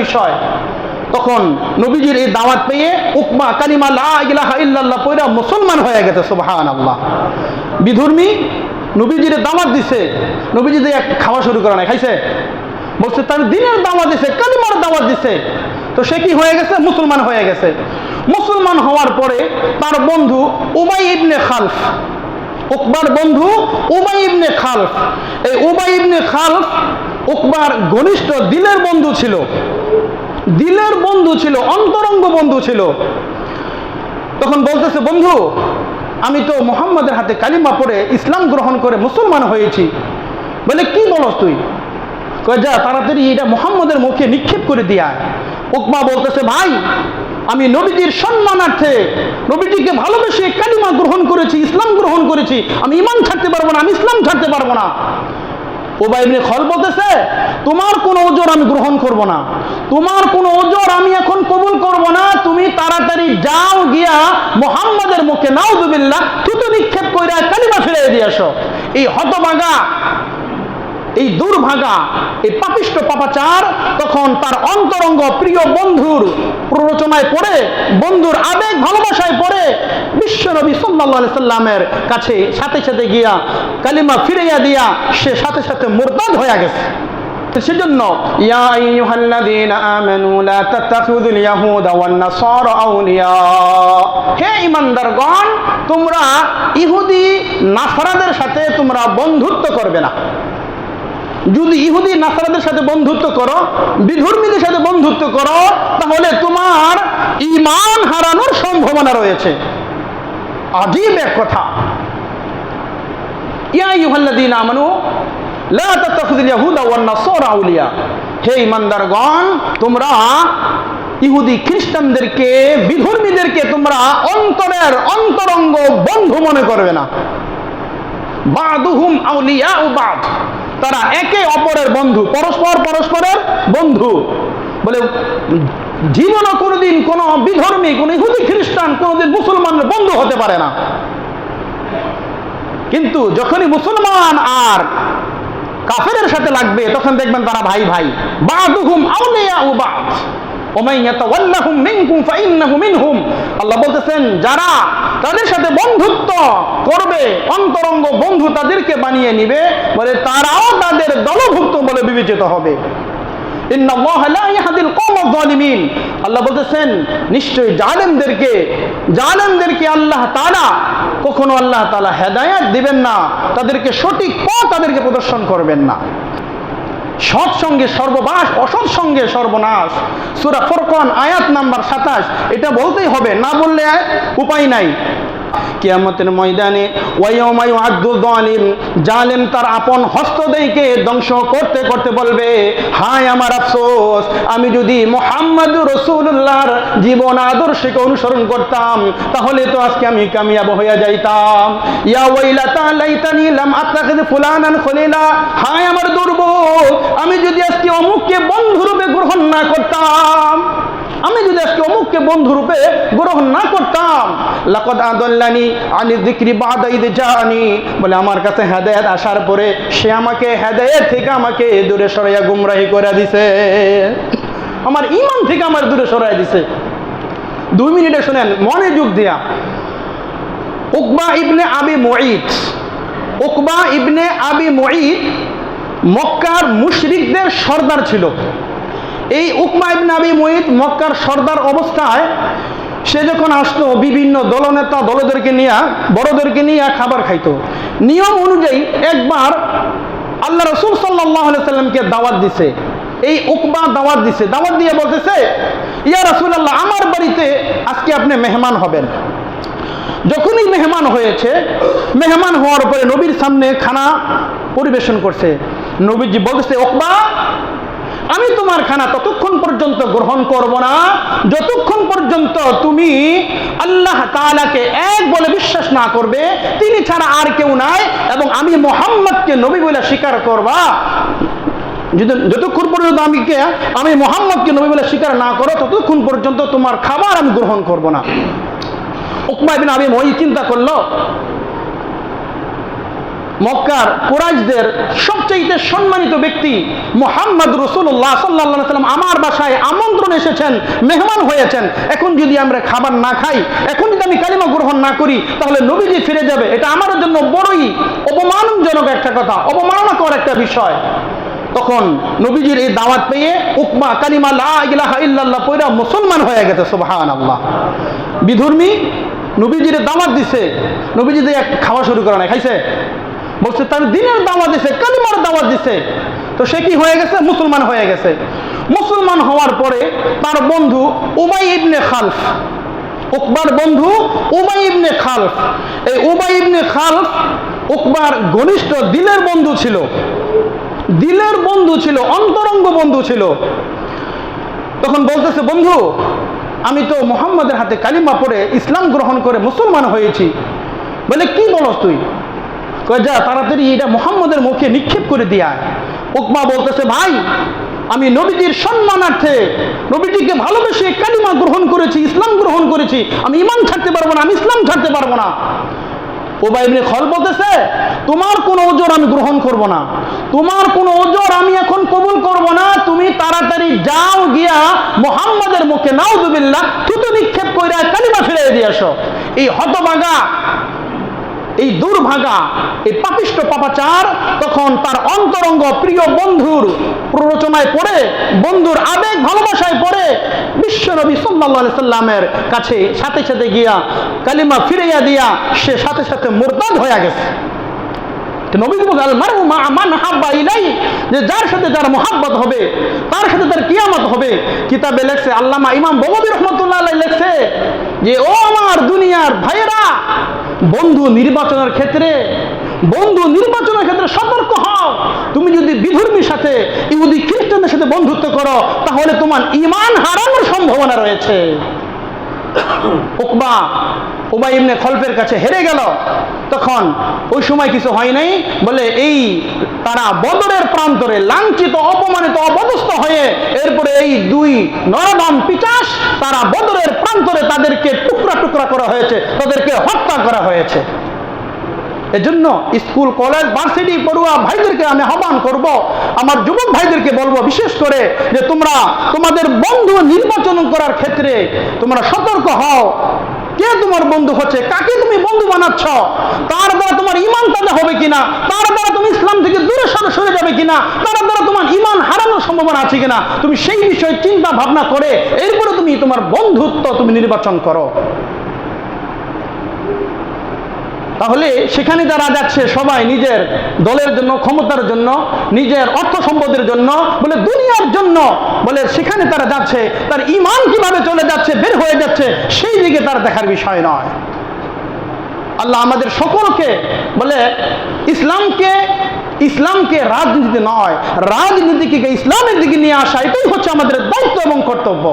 বিষয়। তখন নবীজির এই দাওয়াত পেয়ে উকবা কালিমা লা ইলাহা ইল্লাল্লাহ পড়া মুসলমান হয়ে গেছে। সুবহানাল্লাহ। বিধর্মী নবীজির দাওয়াত দিছে, নবীজি দিয়ে খাওয়া শুরু করে না, খাইছে, বলছে তার দ্বীনের দাওয়াত দিছে, কালিমার দাওয়াত দিছে, তো সে কি হয়ে গেছে? মুসলমান হয়ে গেছে। মুসলমান হওয়ার পরে তার বন্ধু উবাই ইবনে খালফ, উকবার বন্ধু উবাই ইবনে খালফ, এই উবাই ইবনে খালফ উকবার ঘনিষ্ঠ দিলের বন্ধু ছিল, দিলের বন্ধু ছিল, অন্তরঙ্গ বন্ধু ছিল। তখন বলতেছে, বন্ধু আমি তো মুহাম্মাদের হাতে কালিমা পড়ে ইসলাম গ্রহণ করে মুসলমান হয়েছি। বলে কি বলস তুই? কয় যা তাড়াতাড়ি এটা মুহাম্মাদের মুখে নিক্ষেপ করে দিয়া। উকবা বলতেছে, ভাই আমি নবীজির সম্মানার্থে নবীজিকে ভালোবেসে কালিমা গ্রহণ করেছি, ইসলাম গ্রহণ করেছি, আমি ঈমান ছাড়তে পারবো না, আমি ইসলাম ছাড়তে পারবো না। উবাই ইবনে খালফ বলতেছে, তোমার কোনো ওজর আমি গ্রহণ করব না, তোমার কোনো ওজর আমি এখন কবুল করব না, তুমি তাড়াতাড়ি যাও গিয়া মুহাম্মাদের মুখে নাউযুবিল্লাহ থুতু নিক্ষেপ কইরা কালিমা ফিরিয়ে দিয়ে আসো। এই হতভাগা, এই দুর্ভাগা, এই পাপিষ্ট পাপাচার তখন তার অন্তরঙ্গ প্রিয় বন্ধুর প্ররোচনায় পড়ে, বন্ধুর আবেগ ভালোবাসায় পড়ে বিশ্বনবী সাল্লাল্লাহু আলাইহি সাল্লামের কাছে সাথে সাথে গিয়া কালিমা ফিরাইয়া দিয়া সে সাথে সাথে মুরতাদ হয়ে গেছে। সেজন্য ইয়া আইয়ুহাল্লাযীনা আমানু লা তাত্তাখিযুল ইয়াহুদা ওয়ান নাসারা আউলিয়া, হে ঈমানদারগণ তোমরা ইহুদি নাসারাদের সাথে তোমরা বন্ধুত্ব করবে না। যদি ইহুদি নাসারাদের সাথে বন্ধুত্ব করো, বিধর্মীদের সাথে বন্ধুত্ব করো, তাহলে তোমার ঈমান হারানোর সম্ভাবনা রয়েছে। আজীব এক কথা। ইয়া আইয়ুহাল্লাযীনা আমানু লা তাত্তাখিযুল ইয়াহুদা ওয়ান নাসারা আউলিয়া, হে ঈমানদারগণ তোমরা ইহুদি খ্রিস্টানদেরকে, বিধর্মীদেরকে তোমরা অন্তরের অন্তরঙ্গ বন্ধু মনে করবে না। বাদুহুম আউলিয়াউ বাদ, তারা একে অপরের বন্ধু, পরস্পরের বন্ধু। বলে জীবনও কোনোদিন কোন বিধর্মী, কোন ইহুদি খ্রিস্টান কোনোদিন মুসলমানের বন্ধু হতে পারে না। কিন্তু যখনই মুসলমান আর কাফেরের সাথে লাগবে তখন দেখবেন তারা ভাই ভাই। বাদুহুম আউলিয়াউ বাদ ওমান ইয়াতাওয়াল্লাহুম মিনকুম ফাইন্নাহু মিনহুম, আল্লাহ বলতেছেন যারা তাদের সাথে বন্ধুত্ব করবে, অন্তরঙ্গ বন্ধু তাদেরকে বানিয়ে নিবে, বলে তারাও তাদের দলভুক্ত বলে বিবেচিত হবে। ইন্নাল্লাহা লা ইয়াহদিল কওমাজ যালিমিন, আল্লাহ বলতেছেন নিশ্চয়ই জালেমদেরকে আল্লাহ তাআলা কখনো আল্লাহ তাআলা হেদায়েত দিবেন না, তাদেরকে সঠিক পথ তাদেরকে প্রদর্শন করবেন না। সৎ সঙ্গে সর্ববাস, অসৎ সঙ্গে সর্বনাশ। সূরা ফুরকান আয়াত নাম্বার 27। এটা বলতেই হবে, না বললে উপায় নাই। কিয়ামতের ময়দানে ওয়ায়াউমা ইউআদ্দু যালিম, জালেম তার আপন হস্তদ্বয়কে ধ্বংস করতে করতে বলবে, হায় আমার আফসোস, আমি যদি মুহাম্মদুর রাসূলুল্লাহর জীবন আদর্শকে অনুসরণ করতাম তাহলে তো আজকে আমি কামিয়াব হয়ে যাইতাম। ইয়া ওয়াইলাতা লাইতানি লাম আত্তাখিয ফুলানান খলিলা, হায় আমার দুর্ভোগ, আমি যদি আজকে অমুককে বন্ধুরূপে গ্রহণ না করতাম, আমি যদি আজকে অমুককে বন্ধুরূপে গ্রহণ না করতাম। লাকাদ আদাল্লানি আনি যিকরি বাদা ইয জাআনি, বলে আমার কাছে হেদায়েত আসার পরে সে আমাকে হেদায়েত থেকে আমাকে দূরে সরাইয়া গুমরাহি করে দিছে, আমার ঈমান থেকে আমার দূরে সরাইয়া দিছে। 2 মিনিটে শুনেন মনোযোগ দিয়া। উকবা ইবনে আবি মুঈত, উকবা ইবনে আবি মুঈত মক্কার মুশরিকদের সর্দার ছিল। এই উকবা ইবনে আবি মুঈত মক্কার সর্দার অবস্থায় সে যখন আসতো বিভিন্ন দলনেতা দলদেরকে নিয়ে, বড়দেরকে নিয়ে খাবার খাইতো। নিয়ম অনুযায়ী একবার আল্লাহ রাসূল সাল্লাল্লাহু আলাইহি সাল্লামকে দাওয়াত দিছে। এই উকবা দাওয়াত দিছে, দাওয়াত দিয়ে বলতেছে, ইয়া রাসূলুল্লাহ আমার বাড়িতে আজকে আপনি মেহমান হবেন। যখনই মেহমান হয়েছে, মেহমান হওয়ার পরে নবীর সামনে খানা পরিবেশন করছে। নবীজি বলতেছে, উকবা আমি তোমার খানা ততক্ষণ পর্যন্ত গ্রহণ করব না যতক্ষণ পর্যন্ত তুমি আল্লাহ তাআলাকে এক বলে বিশ্বাস না করবে, তিনি ছাড়া আর কেউ নাই, এবং আমি মুহাম্মদকে নবী বলে স্বীকার করবা। যতক্ষণ পর্যন্ত আমি মুহাম্মদকে নবী বলে স্বীকার না করো ততক্ষণ পর্যন্ত তোমার খাবার আমি গ্রহণ করব না। উকবা ইবনে আবি মুঈত চিন্তা করলো, মক্কার কুরাইশদের সবচেয়ে সম্মানিত ব্যক্তি মুহাম্মদ রাসূলুল্লাহ সাল্লাল্লাহু আলাইহি ওয়াসাল্লাম আমার বাসায় আমন্ত্রণ এসেছেন, মেহমান হয়েছেন। এখন যদি আমরা খাবার না খাই, এখন যদি আমি কালিমা গ্রহণ না করি, তাহলে নবীজি ফিরে যাবে। এটা আমার জন্য বড়ই অপমানজনক একটা কথা, অবমাননাকর একটা বিষয়। তখন নবীজির এই দাওয়াত পেয়ে উকবা কালিমা লা ইলাহা ইল্লাল্লাহ পড়া মুসলমান হয়ে গেছে। সুবহানাল্লাহ। বিধর্মী নবীজির দাওয়াত দিছে, নবীজি দিয়ে খাওয়া শুরু করে না, খাইছে, বলছে তার দিনের দাওয়াত দিছে, কালিমার দাওয়াত দিছে। তো সে কি হয়ে গেছে? মুসলমান হয়ে গেছে। মুসলমান হওয়ার পরে তার বন্ধু উবাই ইবনে খালফ, উকবার বন্ধু উবাই ইবনে খালফ, এই উবাই ইবনে খালফ উকবার ঘনিষ্ঠ দিলের বন্ধু ছিল, দিলের বন্ধু ছিল, অন্তরঙ্গ বন্ধু ছিল। তখন বলতেছে, বন্ধু আমি তো মুহাম্মাদের হাতে কালিমা পড়ে ইসলাম গ্রহণ করে মুসলমান হয়েছি। বলে কি বলস তুই? কয় যা তাড়াতাড়ি এটা মুহাম্মাদের মুখে নিক্ষেপ করে দিয়া। উকবা বলতেছে, ভাই আমি নবীজির সম্মানার্থে, নবীজিকে ভালোবেসে কালিমা গ্রহণ করেছি, ইসলাম গ্রহণ করেছি, আমি ঈমান ছাড়তে পারবো না, আমি ইসলাম ছাড়তে পারবো না। উবাই ইবনে খালফ বলতেছে, তোমার কোনো ওজর আমি গ্রহণ করব না, তোমার কোনো ওজর আমি এখন কবুল করব না। তুমি তাড়াতাড়ি যাও, গিয়া মুহাম্মাদের মুখে নাউযুবিল্লাহ থুতু নিক্ষেপ কইরা কালিমা ফিরিয়ে দিয়ে আসো। এই হতভাগা, এই দুর্ভাগা, এই পাপিষ্ট পাপাচার তখন তার অন্তরঙ্গ প্রিয় বন্ধুর প্ররোচনায় পড়ে, বন্ধুর আবেগ ভালোবাসায় পড়ে বিশ্বনবী সাল্লাল্লাহু আলাইহি সাল্লামের কাছে সাথে সাথে গিয়া কালিমা ফিরিয়ে দিয়া সে সাথে সাথে মুরতাদ হয়ে গেছে। নবী বলেন, আল মারউ মা মান হাব্বা ইলাই, যে যার সাথে যার মুহাব্বত হবে তার সাথে তার কিয়ামত হবে। কিতাবে লেখছে, আল্লামা ইমাম বগবী রাহমাতুল্লাহ আলাইহি লেখছে যে ও আমার দুনিয়ার ভাইয়েরা, বন্ধু নির্বাচনের ক্ষেত্রে সতর্ক হও। তুমি যদি বিধর্মীর সাথে, ইহুদি খ্রিস্টানদের সাথে বন্ধুত্ব করো, তাহলে তোমার ঈমান হারানোর সম্ভাবনা রয়েছে। উকবা উবাই ইবনে খালফের কাছে হেরে গেল। তখন ওই সময় কিছু হয় নাই, বলে এই তারা বদরের প্রান্তরে লাঞ্ছিত, অপমানিত, অপদস্থ হয়ে এরপরে এই দুই নরদাম পিচাস তারা বদরের প্রান্তরে তাদেরকে টুকরা টুকরা করা হয়েছে, তাদেরকে হত্যা করা হয়েছে। এজন্য স্কুল, কলেজ, ভার্সিটি পড়ুয়া ভাইদেরকে আমি আহ্বান করব, আমার যুবক ভাইদেরকে বলবো বিশেষ করে, যে তোমরা তোমাদের বন্ধু নির্বাচন করার ক্ষেত্রে তোমরা সতর্ক হও। কে তোমার বন্ধু হচ্ছে, কাকে তুমি বন্ধু বানাচ্ছ, তার দ্বারা তোমার ঈমান তাজা হবে কিনা, তার দ্বারা তুমি ইসলাম থেকে দূরে সরে যাবে কিনা, তার দ্বারা তোমার ঈমান হারানোর সম্ভাবনা আছে কিনা, তুমি সেই বিষয়ে চিন্তা ভাবনা করে এরপরে তুমি তোমার বন্ধুত্ব তুমি নির্বাচন করো। তাহলে সেখানে যারা যাচ্ছে সবাই নিজের দলের জন্য, ক্ষমতার জন্য, নিজের অর্থ সম্পদের জন্য, বলে দুনিয়ার জন্য, বলে সেখানে তারা যাচ্ছে, তার ঈমান কিভাবে চলে যাচ্ছে, বের হয়ে যাচ্ছে, সেই দিকে তার দেখার বিষয় নয়। আল্লাহ আমাদের সকলকে বলে ইসলামকে রাজনীতিতে নয়, রাজনীতিকে ইসলামের দিকে নিয়ে আসা, এটাই হচ্ছে আমাদের দায়িত্ব এবং কর্তব্য।